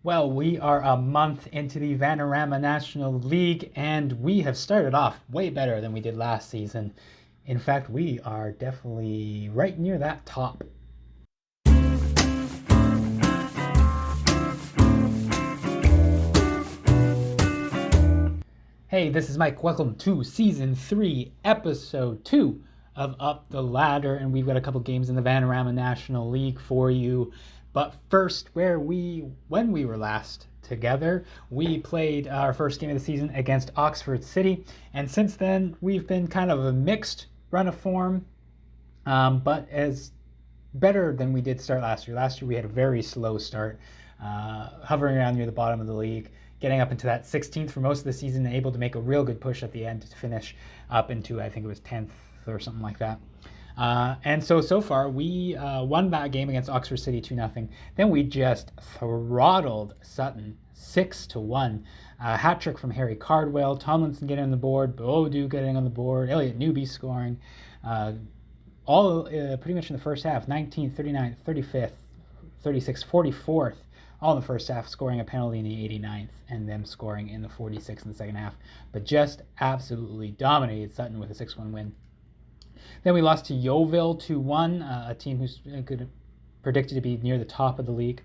Well, we are a month into the Vanarama National League, and we have started off way better than we did last season. In fact, we are definitely right near that top. Hey, this is Mike. Welcome to Season 3, Episode 2 of Up the Ladder, and we've got a couple games in the Vanarama National League for you. But first, when we were last together, we played our first game of the season against Oxford City, and since then we've been kind of a mixed run of form, but as better than we did start last year. Last year we had a very slow start, hovering around near the bottom of the league, getting up into that 16th for most of the season, able to make a real good push at the end to finish up into, I think it was 10th or something like that. And so far, we won that game against Oxford City 2-0. Then we just throttled Sutton 6-1. Hat trick from Harry Cardwell, Tomlinson getting on the board, Bodu getting on the board, Elliot Newby scoring. All pretty much in the first half, 19th, 39th, 35th, 36th, 44th, all in the first half, scoring a penalty in the 89th, and them scoring in the 46th in the second half. But just absolutely dominated Sutton with a 6-1 win. Then we lost to Yeovil 2-1, a team who's predicted to be near the top of the league.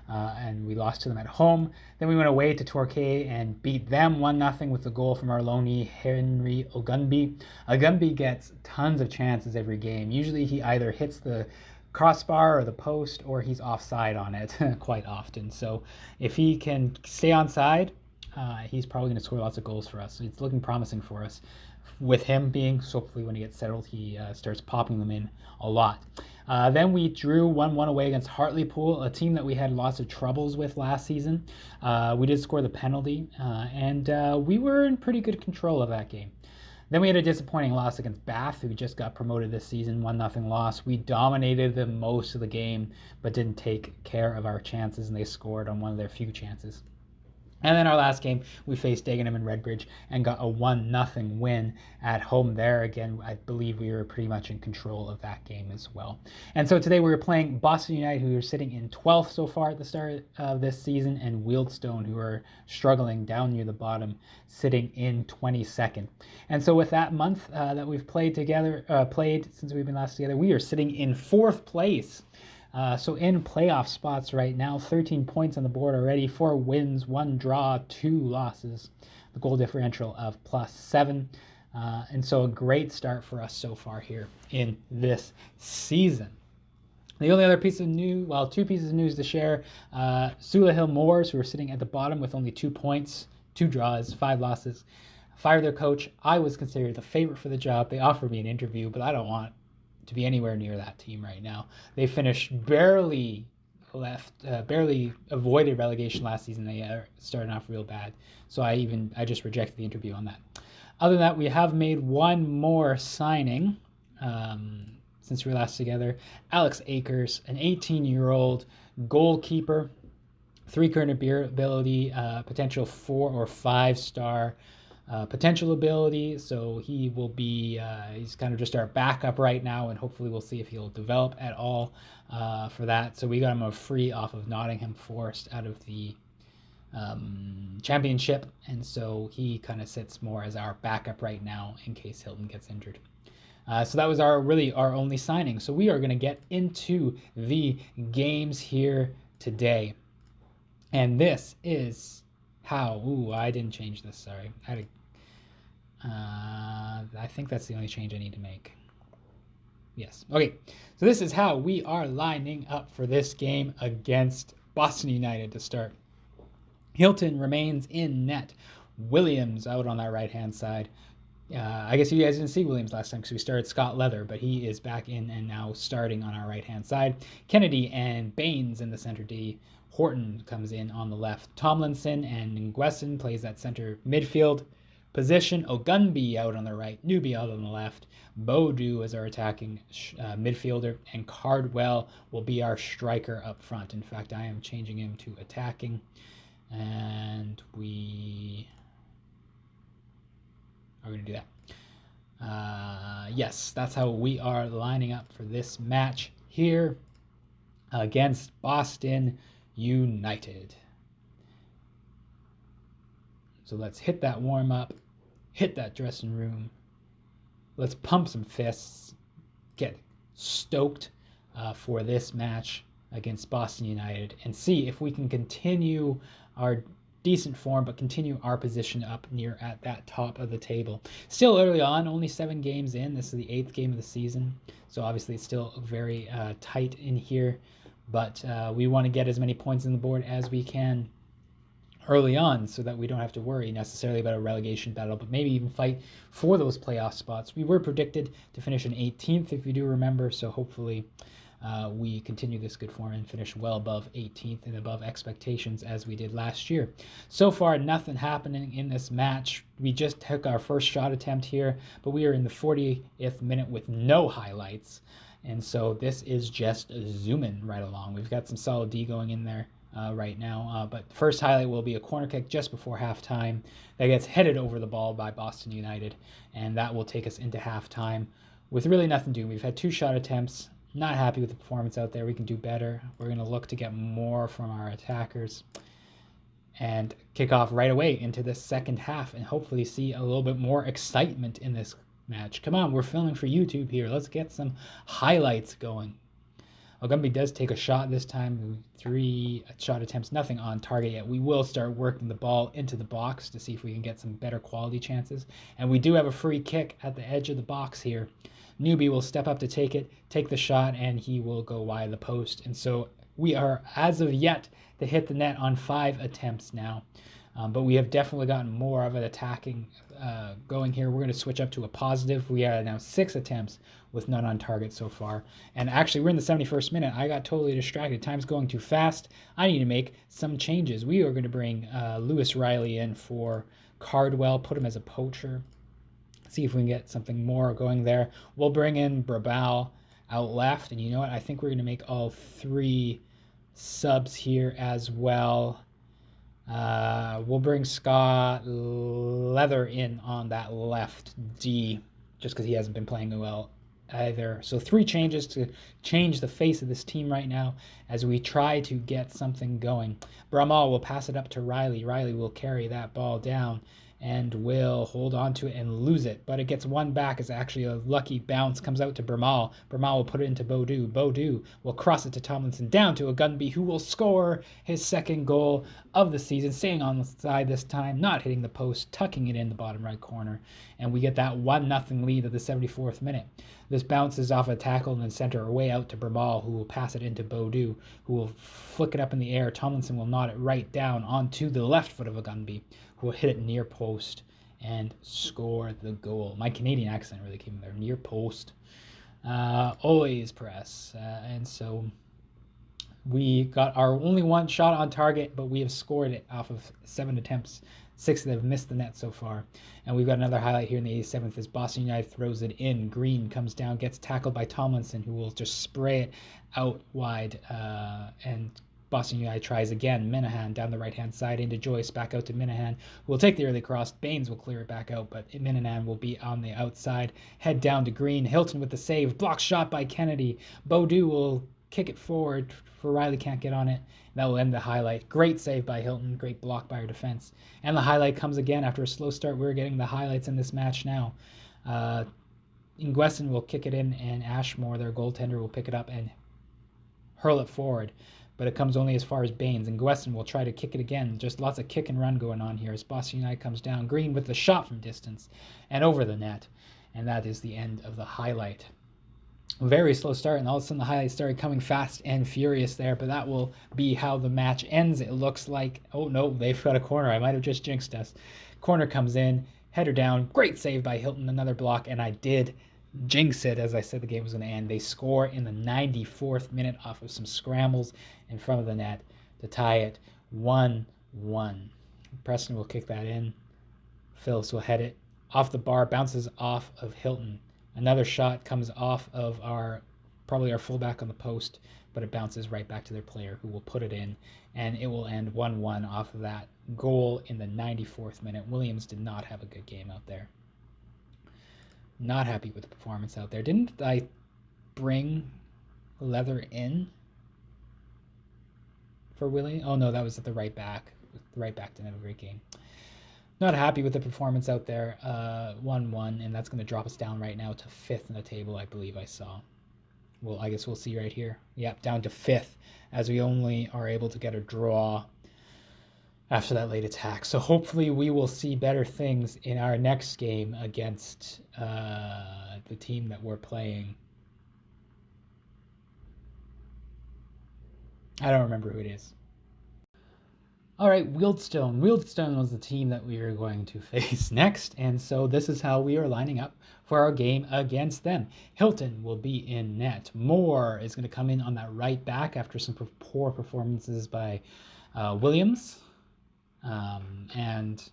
And we lost to them at home. Then we went away to Torquay and beat them 1-0 with a goal from our loanee Henry Ogunbi. Ogunbi gets tons of chances every game. Usually he either hits the crossbar or the post, or he's offside on it quite often. So if he can stay onside, he's probably going to score lots of goals for us. So it's looking promising for us. With him being, so hopefully when he gets settled, he starts popping them in a lot. Then we drew 1-1 away against Hartlepool, a team that we had lots of troubles with last season. We did score the penalty, and we were in pretty good control of that game. Then we had a disappointing loss against Bath, who just got promoted this season, 1-0 loss. We dominated them most of the game, but didn't take care of our chances, and they scored on one of their few chances. And then our last game, we faced Dagenham and Redbridge and got a 1-0 win at home there. Again, I believe we were pretty much in control of that game as well. And so today we were playing Boston United, who are sitting in 12th so far at the start of this season, and Wheelstone, who are struggling down near the bottom, sitting in 22nd. And so with that month that we've played since we've been last together, we are sitting in 4th place. So in playoff spots right now, 13 points on the board already, 4 wins, 1 draw, 2 losses, the goal differential of +7. And so a great start for us so far here in this season. The only other piece of news, well, 2 pieces of news to share. Sula Hill Moors, who are sitting at the bottom with only 2 points, 2 draws, 5 losses, fired their coach. I was considered the favorite for the job. They offered me an interview, but I don't want to be anywhere near that team right now. They finished barely avoided relegation last season. They started off real bad. So I just rejected the interview on that. Other than that, we have made one more signing since we were last together. Alex Akers, an 18-year-old goalkeeper, 3 current ability, potential 4 or 5 star potential ability. So he will be, he's kind of just our backup right now, and hopefully we'll see if he'll develop at all for that. So we got him a free off of Nottingham Forest out of the championship, and so he kind of sits more as our backup right now in case Hilton gets injured. So that was our only signing. So we are going to get into the games here today. And this is how, I didn't change this, sorry. I think that's the only change I need to make. Yes. Okay. So this is how we are lining up for this game against Boston United to start. Hilton remains in net. Williams out on that right-hand side. I guess you guys didn't see Williams last time because we started Scott Leather, but he is back in and now starting on our right-hand side. Kennedy and Baines in the center D. Horton comes in on the left. Tomlinson and Nguesson plays that center midfield position. Ogunbi out on the right. Newby out on the left. Bodu is our attacking midfielder, and Cardwell will be our striker up front. In fact, I am changing him to attacking, and we are going to do that. Yes, that's how we are lining up for this match here against Boston United. So let's hit that warm-up, hit that dressing room. Let's pump some fists, get stoked for this match against Boston United, and see if we can continue our decent form, but continue our position up near at that top of the table. Still early on, only 7 games in. This is the 8th game of the season, so obviously it's still very tight in here, but we want to get as many points on the board as we can early on so that we don't have to worry necessarily about a relegation battle, but maybe even fight for those playoff spots. We were predicted to finish in 18th, if you do remember, so hopefully we continue this good form and finish well above 18th and above expectations as we did last year. So far, nothing happening in this match. We just took our first shot attempt here, but we are in the 40th minute with no highlights. And so this is just zooming right along. We've got some solid D going in there right now. But the first highlight will be a corner kick just before halftime that gets headed over the ball by Boston United, and that will take us into halftime with really nothing doing. We've had 2 shot attempts. Not happy with the performance out there. We can do better. We're going to look to get more from our attackers and kick off right away into the second half and hopefully see a little bit more excitement in this match. Come on, we're filming for YouTube here. Let's get some highlights going. Ogumbi does take a shot this time. 3 shot attempts, nothing on target yet. We will start working the ball into the box to see if we can get some better quality chances. And we do have a free kick at the edge of the box here. Newbie will step up to take it, take the shot, and he will go wide of the post. And so we are, as of yet, to hit the net on 5 attempts now. But we have definitely gotten more of an attacking going here. We're going to switch up to a positive. We are now 6 attempts with none on target so far. And actually, we're in the 71st minute. I got totally distracted. Time's going too fast. I need to make some changes. We are going to bring Lewis Riley in for Cardwell, put him as a poacher. See if we can get something more going there. We'll bring in Brabal out left. And you know what? I think we're going to make all 3 subs here as well. We'll bring Scott Leather in on that left D just because he hasn't been playing well either. So 3 changes to change the face of this team right now as we try to get something going. Bramal will pass it up to Riley. Riley will carry that ball down and will hold on to it and lose it. But it gets one back. It's actually a lucky bounce. Comes out to Bramal. Bramal will put it into Bodu. Bodu will cross it to Tomlinson, down to Ogunbi, who will score his 2nd goal of the season, staying on the side this time, not hitting the post, tucking it in the bottom right corner. And we get that 1-0 lead at the 74th minute. This bounces off a tackle in the center, away out to Bramal, who will pass it into Bodu, who will flick it up in the air. Tomlinson will nod it right down onto the left foot of Ogunbi, who will hit it near post and score the goal. My Canadian accent really came in there. Near post. Always press. And so we got our only 1 shot on target, but we have scored it off of 7 attempts. 6 that have missed the net so far. And we've got another highlight here in the 87th as Boston United throws it in. Green comes down, gets tackled by Tomlinson, who will just spray it out wide. And Boston United tries again. Minahan down the right-hand side into Joyce, back out to Minahan, who will take the early cross. Baines will clear it back out, but Minahan will be on the outside. Head down to Green. Hilton with the save. Block shot by Kennedy. Bodu will kick it forward for Riley, can't get on it. That will end the highlight. Great save by Hilton. Great block by our defense. And the highlight comes again after a slow start. We're getting the highlights in this match now. Ingwesson will kick it in, and Ashmore, their goaltender, will pick it up and hurl it forward. But it comes only as far as Baines. And Gwesson will try to kick it again. Just lots of kick and run going on here as Boston United comes down. Green with the shot from distance and over the net. And that is the end of the highlight. Very slow start, and all of a sudden the highlights started coming fast and furious there, but that will be how the match ends. It looks like, oh no, they've got a corner. I might have just jinxed us. Corner comes in, header down, great save by Hilton, another block, and I did jinx it. As I said, the game was going to end. They score in the 94th minute off of some scrambles in front of the net to tie it 1-1. Preston will kick that in. Phillips will head it off the bar, bounces off of Hilton. Another shot comes off of probably our fullback on the post, but it bounces right back to their player, who will put it in, and it will end 1-1 off of that goal in the 94th minute. Williams did not have a good game out there. Not happy with the performance out there. Didn't I bring Leather in for Williams? Oh no, that was at the right back. The right back didn't have a great game. Not happy with the performance out there. 1-1, and that's going to drop us down right now to 5th in the table, I believe I saw. Well, I guess we'll see right here. Yep, down to 5th, as we only are able to get a draw after that late attack. So hopefully we will see better things in our next game against the team that we're playing. I don't remember who it is. All right, Wealdstone. Wealdstone was the team that we are going to face next, and so this is how we are lining up for our game against them. Hilton will be in net. Moore is going to come in on that right back after some poor performances by Williams. And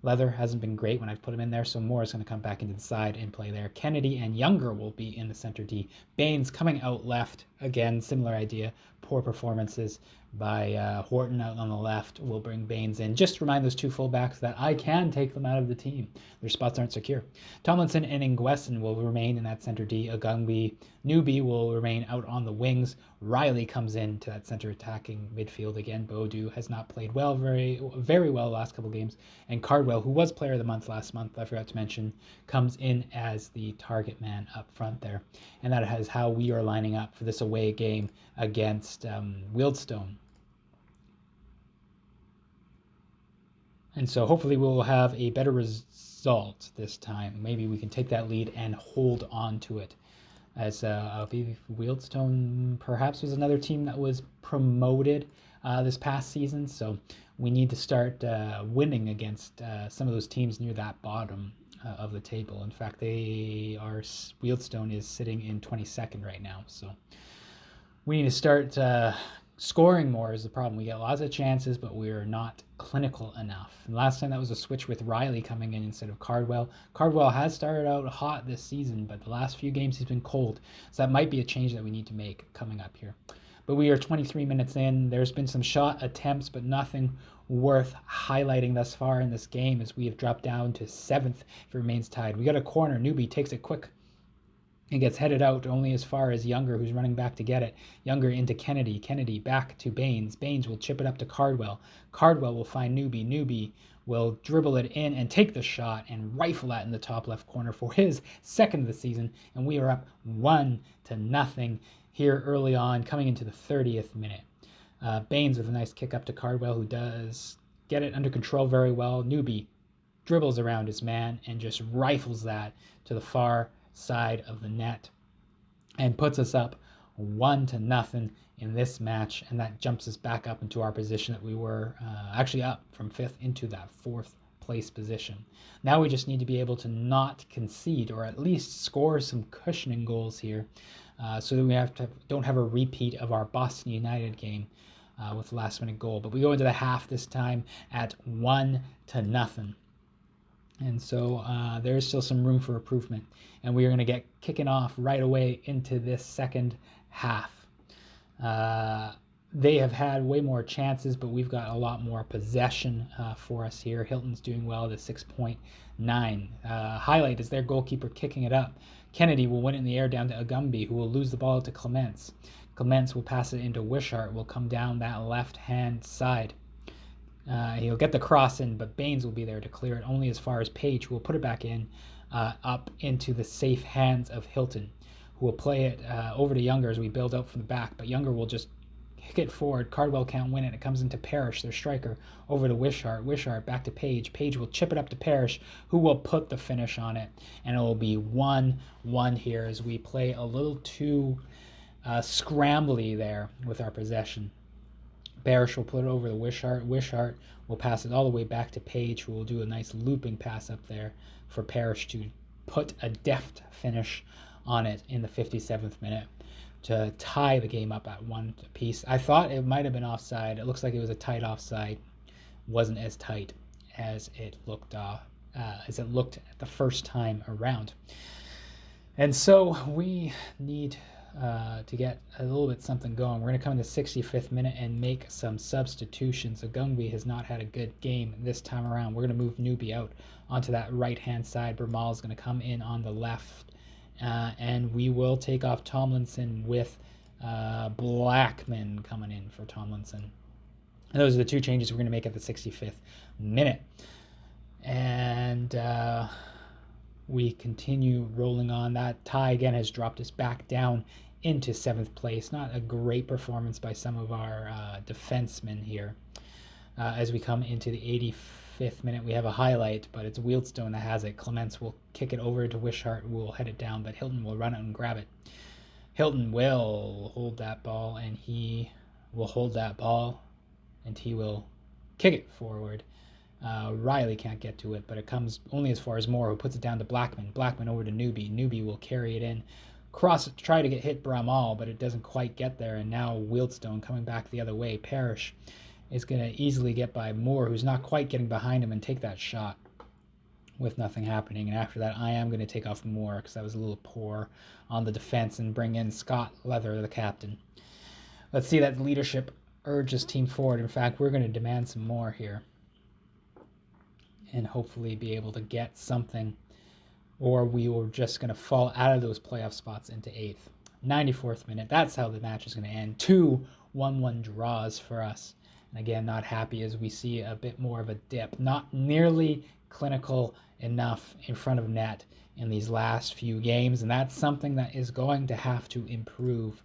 Leather hasn't been great when I've put him in there, so Moore is going to come back into the side and play there. Kennedy and Younger will be in the center D. Baines coming out left. Again, similar idea. Poor performances by Horton out on the left will bring Baines in. Just to remind those two fullbacks that I can take them out of the team. Their spots aren't secure. Tomlinson and Nguessen will remain in that center D. Agungbi, Newby will remain out on the wings. Riley comes in to that center attacking midfield again. Bodu has not played well, very well the last couple games. And Cardwell, who was player of the month last month, I forgot to mention, comes in as the target man up front there. And that is how we are lining up for this away game against Wheelstone. And so hopefully we'll have a better result this time. Maybe we can take that lead and hold on to it. As Wheelstone perhaps was another team that was promoted this past season. So we need to start winning against some of those teams near that bottom of the table. In fact, Wheelstone is sitting in 22nd right now. So we need to start scoring more is the problem. We get lots of chances, but we're not clinical enough. And last time that was a switch with Riley coming in instead of Cardwell. Cardwell has started out hot this season, but the last few games he's been cold. So that might be a change that we need to make coming up here. But we are 23 minutes in. There's been some shot attempts, but nothing worth highlighting thus far in this game as we have dropped down to 7th if it remains tied. We got a corner. Newby takes it quick. It gets headed out only as far as Younger, who's running back to get it. Younger into Kennedy. Kennedy back to Baines. Baines will chip it up to Cardwell. Cardwell will find Newby. Newby will dribble it in and take the shot and rifle that in the top left corner for his second of the season. And we are up 1-0 here early on, coming into the 30th minute. Baines with a nice kick up to Cardwell, who does get it under control very well. Newby dribbles around his man and just rifles that to the far side of the net and puts us up 1-0 in this match, and that jumps us back up into our position that we were actually up from 5th into that 4th place position. Now we just need to be able to not concede, or at least score some cushioning goals here, so that we don't have a repeat of our Boston United game with last minute goal. But we go into the half this time at 1-0. And so there's still some room for improvement. And we are going to get kicking off right away into this second half. They have had way more chances, but we've got a lot more possession for us here. Hilton's doing well at a 6.9. Highlight is their goalkeeper kicking it up. Kennedy will win it in the air down to Agumbi, who will lose the ball to Clements. Clements will pass it into Wishart, will come down that left-hand side. He'll get the cross in, but Baines will be there to clear it only as far as Page, who will put it back in, up into the safe hands of Hilton, who will play it over to Younger as we build out from the back. But Younger will just kick it forward. Cardwell can't win it. It comes into Parrish, their striker, over to Wishart. Wishart back to Page. Page will chip it up to Parrish, who will put the finish on it. And it will be 1-1 here as we play a little too scrambly there with our possession. Parrish will put it over to Wishart. Wishart will pass it all the way back to Page, who will do a nice looping pass up there for Parrish to put a deft finish on it in the 57th minute to tie the game up at 1 apiece. I thought it might have been offside. It looks like it was a tight offside. Wasn't as tight as it looked the first time around. And so we need to get a little bit something going. We're going to come in the 65th minute and make some substitutions. Agungbi has not had a good game this time around. We're going to move Newby out onto that right-hand side. Bermal is going to come in on the left. And we will take off Tomlinson with Blackman coming in for Tomlinson. And those are the two changes we're going to make at the 65th minute. And we continue rolling on. That tie again has dropped us back down into 7th place. Not a great performance by some of our defensemen here. As we come into the 85th minute, we have a highlight, but it's Wheelstone that has it. Clements will kick it over to Wishart, who will head it down, but Hilton will run out and grab it. Hilton will hold that ball, and he will hold that ball, and he will kick it forward. Riley can't get to it, but it comes only as far as Moore, who puts it down to Blackman. Blackman over to Newby. Newby will carry it in. Cross it, try to get hit Bramal, but it doesn't quite get there, and now Wheelstone coming back the other way. Parrish is going to easily get by Moore, who's not quite getting behind him, and take that shot with nothing happening. And after that, I am going to take off Moore because that was a little poor on the defense and bring in Scott Leather, the captain. Let's see that leadership urges team forward. In fact, we're going to demand some more here and hopefully be able to get something, or we were just going to fall out of those playoff spots into 8th. 94th minute, that's how the match is going to end. 2 1-1 draws for us. And again, not happy as we see a bit more of a dip. Not nearly clinical enough in front of net in these last few games, and that's something that is going to have to improve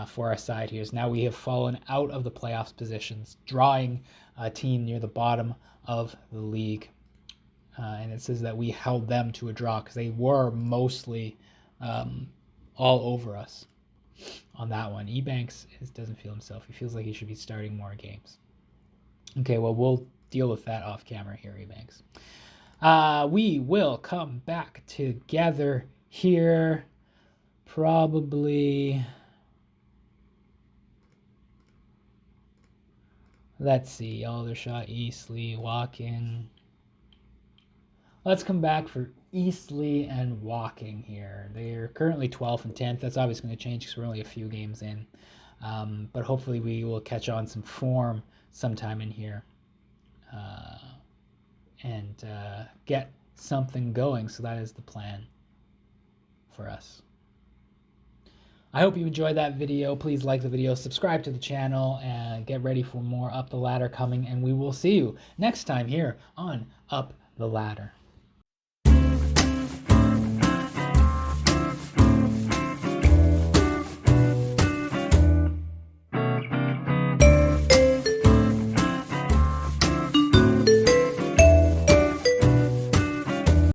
for our side here. Now we have fallen out of the playoffs positions, drawing a team near the bottom of the league. And it says that we held them to a draw because they were mostly all over us on that one. Ebanks doesn't feel himself. He feels like he should be starting more games. Okay, well, we'll deal with that off camera here, Ebanks. We will come back together here probably. Let's see. Aldershot, Eastleigh, Walking. Let's come back for Eastleigh and Walking here. They're currently 12th and 10th. That's obviously going to change because we're only a few games in. But hopefully we will catch on some form sometime in here and get something going. So that is the plan for us. I hope you enjoyed that video. Please like the video, subscribe to the channel, and get ready for more Up the Ladder coming. And we will see you next time here on Up the Ladder.